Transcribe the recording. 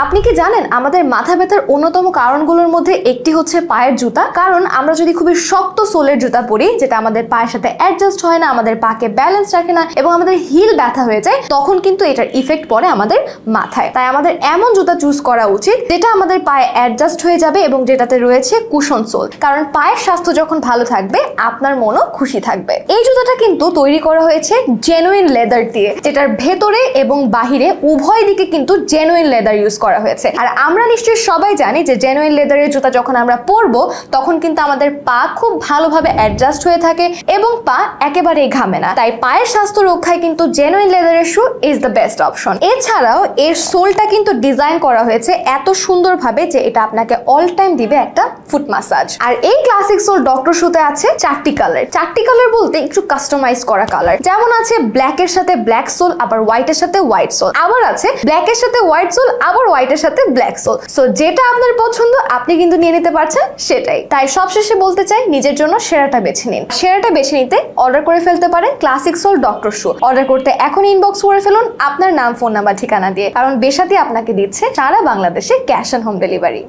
আপনি কি জানেন আমাদের মাথা ব্যথার অন্যতম কারণগুলোর মধ্যে একটি হচ্ছে পায়ের জুতা। কারণ আমরা যদি খুবই শক্ত সোলের জুতা পরি, যেটা আমাদের পায়ের সাথে অ্যাডজাস্ট হয় না, আমাদের পাকে ব্যালেন্স রাখে না এবং আমাদের হিল ব্যথা হয়ে যায়, তখন কিন্তু এটার ইফেক্ট পড়ে আমাদের মাথায়। তাই আমাদের এমন জুতা চুজ করা উচিত যেটা আমাদের পায়ে অ্যাডজাস্ট হয়ে যাবে এবং যেটাতে রয়েছে কুশন সোল। কারণ পায়ের স্বাস্থ্য যখন ভালো থাকবে, আপনার মনও খুশি থাকবে। এই জুতাটা কিন্তু তৈরি করা হয়েছে জেনুইন লেদার দিয়ে, যেটার ভেতরে এবং বাহিরে উভয় দিকে কিন্তু জেনুইন লেদার ইউজ করা হয়েছে। আর আমরা নিশ্চয়ই সবাই জানি যে জেনুইন লেদারের জুতা যখন আমরা পরবো, তখন কিন্তু আমাদের পা খুব ভালোভাবে অ্যাডজাস্ট হয়ে থাকে এবং পা একেবারেই ঘামে না। তাই পায়ের স্বাস্থ্য রক্ষায় কিন্তু জেনুইন লেদারের শু ইজ দ্য বেস্ট অপশন। এছাড়াও এর সোলটা কিন্তু ডিজাইন করা হয়েছে এত সুন্দরভাবে যে এটা আপনাকে অল টাইম দিবে একটা ফুট মাসাজ। আর এই ক্লাসিক সোল ডক্টর শুতে আছে 4টি কালার। 4টি কালার বলতে একটু কাস্টমাইজ করা কালার, যেমন আছে ব্ল্যাকের সাথে ব্ল্যাক সোল, আবার হোয়াইটের সাথে হোয়াইট সোল, আবার আছে ব্ল্যাকের সাথে হোয়াইট সোল, আবার হোয়াইটের সাথে ব্ল্যাক সোল। সো যেটা আপনার পছন্দ আপনি কিন্তু নিয়ে নিতে পারছেন সেটাই। তাই সবশেষে বলতে চাই, নিজের জন্য সেরাটা বেছে নিন। সেরাটা বেছে নিতে অর্ডার করে ফেলতে পারেন classic sole doctor shoe. Order করতে এখন ইনবক্স করে ফেলুন আপনার নাম, ফোন নাম্বার, ঠিকানা দিয়ে, কারণ বেসাতি আপনাকে দিচ্ছে সারা বাংলাদেশে ক্যাশ অন হোম ডেলিভারি।